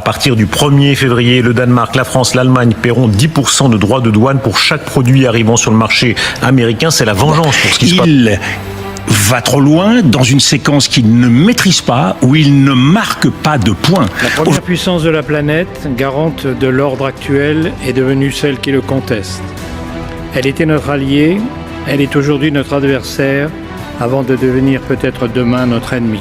partir du 1er février, le Danemark, la France, l'Allemagne paieront 10% de droits de douane pour chaque produit arrivant sur le marché américain. C'est la vengeance pour ce qui se passe. Il va trop loin dans une séquence qu'il ne maîtrise pas, où il ne marque pas de points. La première puissance de la planète, garante de l'ordre actuel, est devenue celle qui le conteste. Elle était notre allié, elle est aujourd'hui notre adversaire, avant de devenir peut-être demain notre ennemi.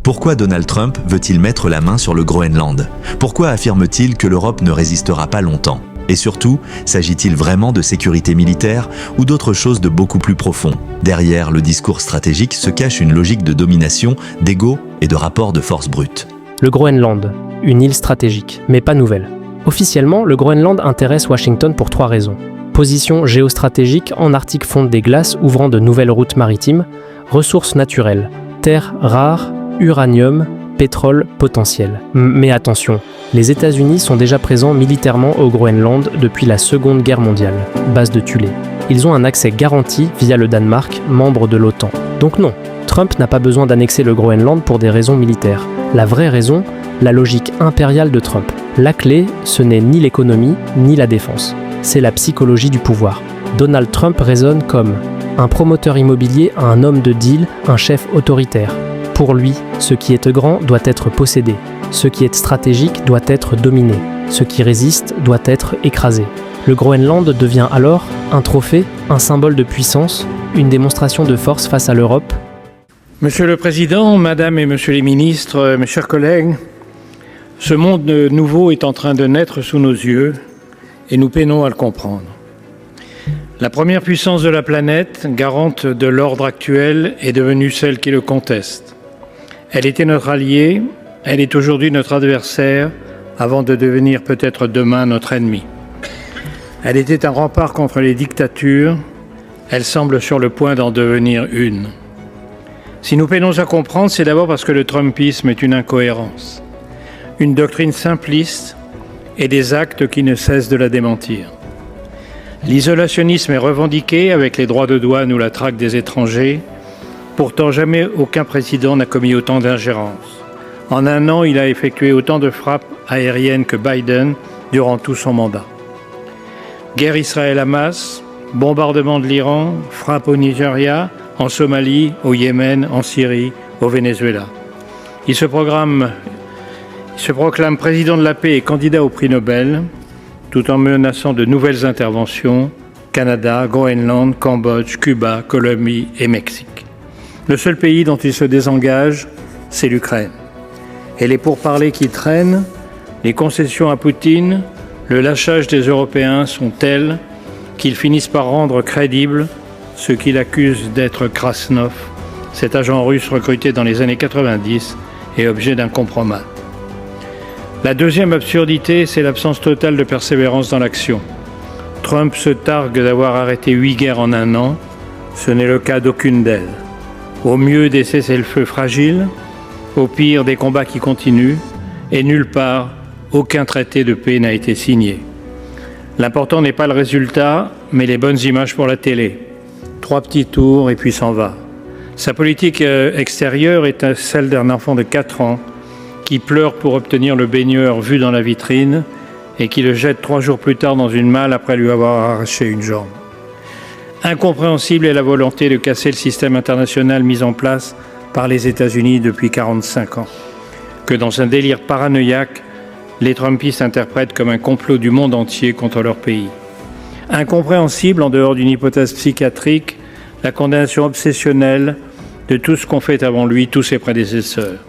Pourquoi Donald Trump veut-il mettre la main sur le Groenland? Pourquoi affirme-t-il que l'Europe ne résistera pas longtemps? Et surtout, s'agit-il vraiment de sécurité militaire ou d'autre chose de beaucoup plus profond? Derrière le discours stratégique se cache une logique de domination, d'ego et de rapport de force brute. Le Groenland, une île stratégique, mais pas nouvelle. Officiellement, le Groenland intéresse Washington pour 3 raisons. Position géostratégique en Arctique fonde des glaces ouvrant de nouvelles routes maritimes, ressources naturelles, terres rares, uranium, pétrole potentiel. Mais attention, les États-Unis sont déjà présents militairement au Groenland depuis la Seconde Guerre mondiale, base de Thulé. Ils ont un accès garanti via le Danemark, membre de l'OTAN. Donc non, Trump n'a pas besoin d'annexer le Groenland pour des raisons militaires. La vraie raison, la logique impériale de Trump. La clé, ce n'est ni l'économie, ni la défense. C'est la psychologie du pouvoir. Donald Trump résonne comme un promoteur immobilier à un homme de deal, un chef autoritaire. Pour lui, ce qui est grand doit être possédé. Ce qui est stratégique doit être dominé. Ce qui résiste doit être écrasé. Le Groenland devient alors un trophée, un symbole de puissance, une démonstration de force face à l'Europe. Monsieur le Président, Madame et Monsieur les ministres, mes chers collègues, ce monde nouveau est en train de naître sous nos yeux et nous peinons à le comprendre. La première puissance de la planète, garante de l'ordre actuel, est devenue celle qui le conteste. Elle était notre allié, elle est aujourd'hui notre adversaire, avant de devenir peut-être demain notre ennemi. Elle était un rempart contre les dictatures, elle semble sur le point d'en devenir une. Si nous peinons à comprendre, c'est d'abord parce que le trumpisme est une incohérence, une doctrine simpliste et des actes qui ne cessent de la démentir. L'isolationnisme est revendiqué avec les droits de douane ou la traque des étrangers. Pourtant, jamais aucun président n'a commis autant d'ingérences. En un an, il a effectué autant de frappes aériennes que Biden durant tout son mandat. Guerre Israël-Hamas, bombardement de l'Iran, frappe au Nigeria, en Somalie, au Yémen, en Syrie, au Venezuela. Il se proclame président de la paix et candidat au prix Nobel, tout en menaçant de nouvelles interventions, Canada, Groenland, Cambodge, Cuba, Colombie et Mexique. Le seul pays dont il se désengage, c'est l'Ukraine. Et les pourparlers qui traînent, les concessions à Poutine, le lâchage des Européens sont tels qu'ils finissent par rendre crédible ce qu'il accuse d'être Krasnov, cet agent russe recruté dans les années 90 et objet d'un compromat. La deuxième absurdité, c'est l'absence totale de persévérance dans l'action. Trump se targue d'avoir arrêté 8 guerres en un an, ce n'est le cas d'aucune d'elles. Au mieux des cessez-le-feu fragiles, au pire des combats qui continuent, et nulle part, aucun traité de paix n'a été signé. L'important n'est pas le résultat, mais les bonnes images pour la télé. 3 petits tours et puis s'en va. Sa politique extérieure est celle d'un enfant de 4 ans qui pleure pour obtenir le baigneur vu dans la vitrine et qui le jette 3 jours plus tard dans une malle après lui avoir arraché une jambe. Incompréhensible est la volonté de casser le système international mis en place par les États-Unis depuis 45 ans, que dans un délire paranoïaque, les Trumpistes interprètent comme un complot du monde entier contre leur pays. Incompréhensible, en dehors d'une hypothèse psychiatrique, la condamnation obsessionnelle de tout ce qu'ont fait avant lui tous ses prédécesseurs.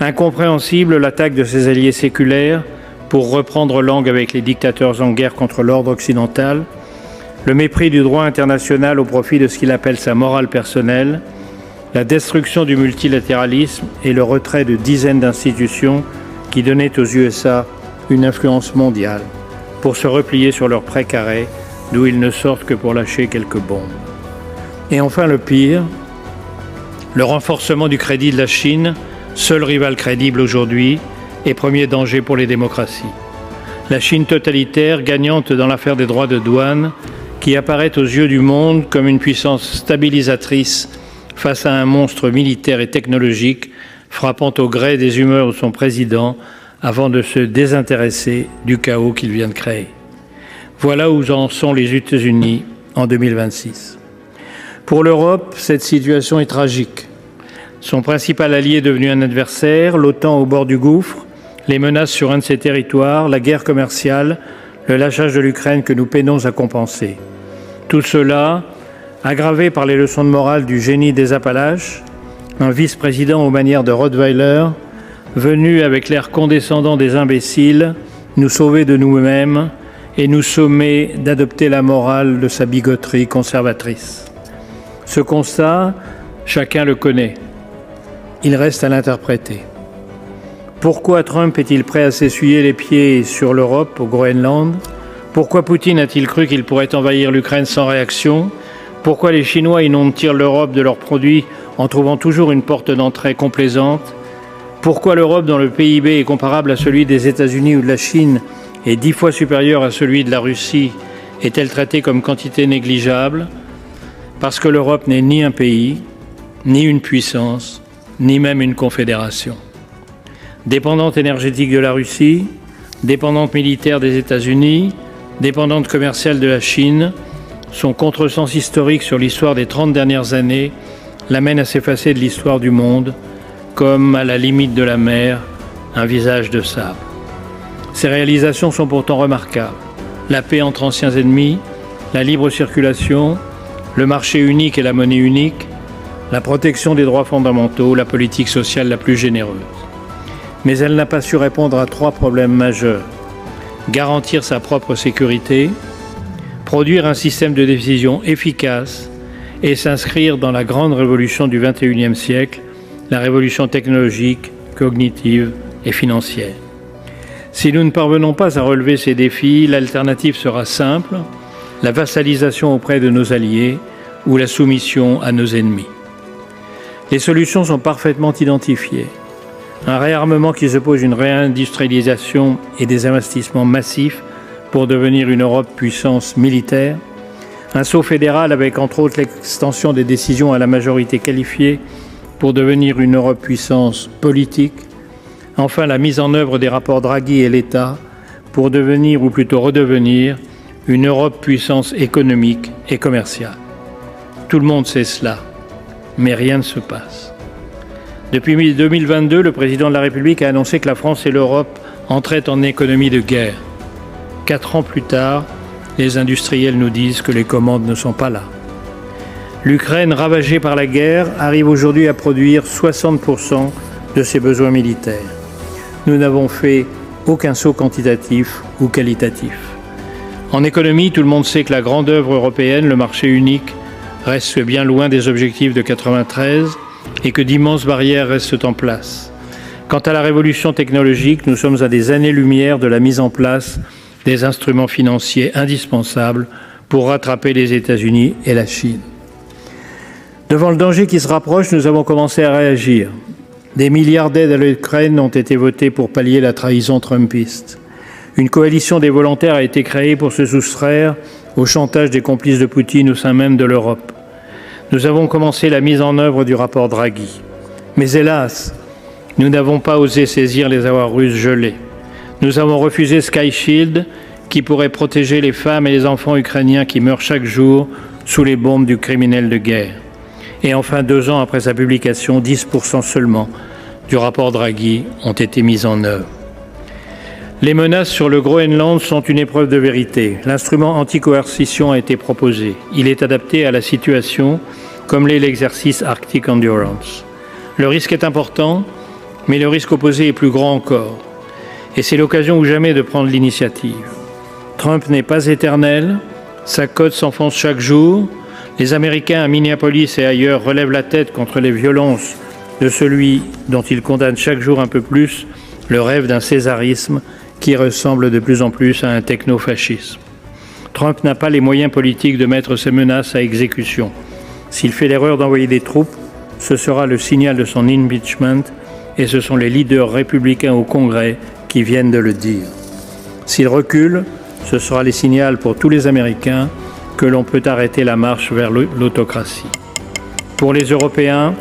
Incompréhensible, l'attaque de ses alliés séculaires pour reprendre langue avec les dictateurs en guerre contre l'ordre occidental, le mépris du droit international au profit de ce qu'il appelle sa morale personnelle, la destruction du multilatéralisme et le retrait de dizaines d'institutions qui donnaient aux USA une influence mondiale pour se replier sur leur précaré, d'où ils ne sortent que pour lâcher quelques bombes. Et enfin le pire, le renforcement du crédit de la Chine, seul rival crédible aujourd'hui et premier danger pour les démocraties. La Chine totalitaire, gagnante dans l'affaire des droits de douane, qui apparaît aux yeux du monde comme une puissance stabilisatrice face à un monstre militaire et technologique frappant au gré des humeurs de son président avant de se désintéresser du chaos qu'il vient de créer. Voilà où en sont les États-Unis en 2026. Pour l'Europe, cette situation est tragique. Son principal allié est devenu un adversaire, l'OTAN au bord du gouffre, les menaces sur un de ses territoires, la guerre commerciale, le lâchage de l'Ukraine que nous peinons à compenser. Tout cela, aggravé par les leçons de morale du génie des Appalaches, un vice-président aux manières de Rottweiler, venu avec l'air condescendant des imbéciles, nous sauver de nous-mêmes et nous sommer d'adopter la morale de sa bigoterie conservatrice. Ce constat, chacun le connaît. Il reste à l'interpréter. Pourquoi Trump est-il prêt à s'essuyer les pieds sur l'Europe, au Groenland? Pourquoi Poutine a-t-il cru qu'il pourrait envahir l'Ukraine sans réaction? Pourquoi les Chinois inondent-ils l'Europe de leurs produits en trouvant toujours une porte d'entrée complaisante? Pourquoi l'Europe, dont le PIB est comparable à celui des États-Unis ou de la Chine et 10 fois supérieur à celui de la Russie, est-elle traitée comme quantité négligeable? Parce que l'Europe n'est ni un pays, ni une puissance, ni même une confédération. Dépendante énergétique de la Russie, dépendante militaire des États-Unis, dépendante commerciale de la Chine, son contresens historique sur l'histoire des 30 dernières années l'amène à s'effacer de l'histoire du monde, comme à la limite de la mer, un visage de sable. Ces réalisations sont pourtant remarquables. La paix entre anciens ennemis, la libre circulation, le marché unique et la monnaie unique, la protection des droits fondamentaux, la politique sociale la plus généreuse. Mais elle n'a pas su répondre à 3 problèmes majeurs. Garantir sa propre sécurité, produire un système de décision efficace et s'inscrire dans la grande révolution du XXIe siècle, la révolution technologique, cognitive et financière. Si nous ne parvenons pas à relever ces défis, l'alternative sera simple, la vassalisation auprès de nos alliés ou la soumission à nos ennemis. Les solutions sont parfaitement identifiées. Un réarmement qui suppose une réindustrialisation et des investissements massifs pour devenir une Europe puissance militaire, un saut fédéral avec entre autres l'extension des décisions à la majorité qualifiée pour devenir une Europe puissance politique, enfin la mise en œuvre des rapports Draghi et l'État pour devenir, ou plutôt redevenir, une Europe puissance économique et commerciale. Tout le monde sait cela, mais rien ne se passe. Depuis 2022, le président de la République a annoncé que la France et l'Europe entraient en économie de guerre. 4 ans plus tard, les industriels nous disent que les commandes ne sont pas là. L'Ukraine, ravagée par la guerre, arrive aujourd'hui à produire 60% de ses besoins militaires. Nous n'avons fait aucun saut quantitatif ou qualitatif. En économie, tout le monde sait que la grande œuvre européenne, le marché unique, reste bien loin des objectifs de 93 et que d'immenses barrières restent en place. Quant à la révolution technologique, nous sommes à des années-lumière de la mise en place des instruments financiers indispensables pour rattraper les États-Unis et la Chine. Devant le danger qui se rapproche, nous avons commencé à réagir. Des milliards d'aides à l'Ukraine ont été votés pour pallier la trahison trumpiste. Une coalition des volontaires a été créée pour se soustraire au chantage des complices de Poutine au sein même de l'Europe. Nous avons commencé la mise en œuvre du rapport Draghi. Mais hélas, nous n'avons pas osé saisir les avoirs russes gelés. Nous avons refusé Sky Shield, qui pourrait protéger les femmes et les enfants ukrainiens qui meurent chaque jour sous les bombes du criminel de guerre. Et enfin, 2 ans après sa publication, 10% seulement du rapport Draghi ont été mis en œuvre. Les menaces sur le Groenland sont une épreuve de vérité. L'instrument anti-coercition a été proposé. Il est adapté à la situation, comme l'est l'exercice Arctic Endurance. Le risque est important, mais le risque opposé est plus grand encore. Et c'est l'occasion ou jamais de prendre l'initiative. Trump n'est pas éternel, sa cote s'enfonce chaque jour. Les Américains à Minneapolis et ailleurs relèvent la tête contre les violences de celui dont ils condamnent chaque jour un peu plus le rêve d'un césarisme qui ressemble de plus en plus à un techno-fascisme. Trump n'a pas les moyens politiques de mettre ces menaces à exécution. S'il fait l'erreur d'envoyer des troupes, ce sera le signal de son impeachment et ce sont les leaders républicains au Congrès qui viennent de le dire. S'il recule, ce sera le signal pour tous les Américains que l'on peut arrêter la marche vers l'autocratie. Pour les Européens,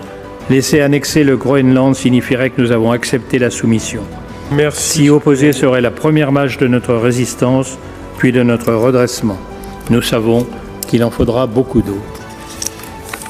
laisser annexer le Groenland signifierait que nous avons accepté la soumission. Merci. S'y opposer serait la première marche de notre résistance, puis de notre redressement. Nous savons qu'il en faudra beaucoup d'autres.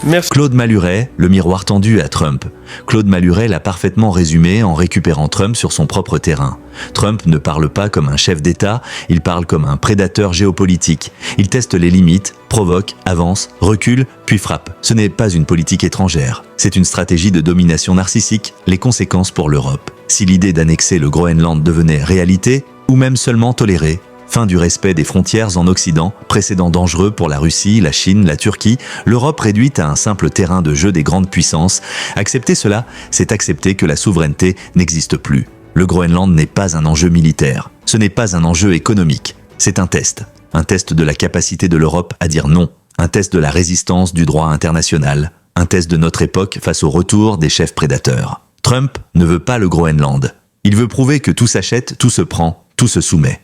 Merci. Claude Maluret, le miroir tendu à Trump. Claude Maluret l'a parfaitement résumé en récupérant Trump sur son propre terrain. Trump ne parle pas comme un chef d'État, il parle comme un prédateur géopolitique. Il teste les limites, provoque, avance, recule, puis frappe. Ce n'est pas une politique étrangère. C'est une stratégie de domination narcissique, les conséquences pour l'Europe. Si l'idée d'annexer le Groenland devenait réalité, ou même seulement tolérée, fin du respect des frontières en Occident, précédent dangereux pour la Russie, la Chine, la Turquie, l'Europe réduite à un simple terrain de jeu des grandes puissances. Accepter cela, c'est accepter que la souveraineté n'existe plus. Le Groenland n'est pas un enjeu militaire, ce n'est pas un enjeu économique, c'est un test de la capacité de l'Europe à dire non, un test de la résistance du droit international, un test de notre époque face au retour des chefs prédateurs. Trump ne veut pas le Groenland. Il veut prouver que tout s'achète, tout se prend, tout se soumet.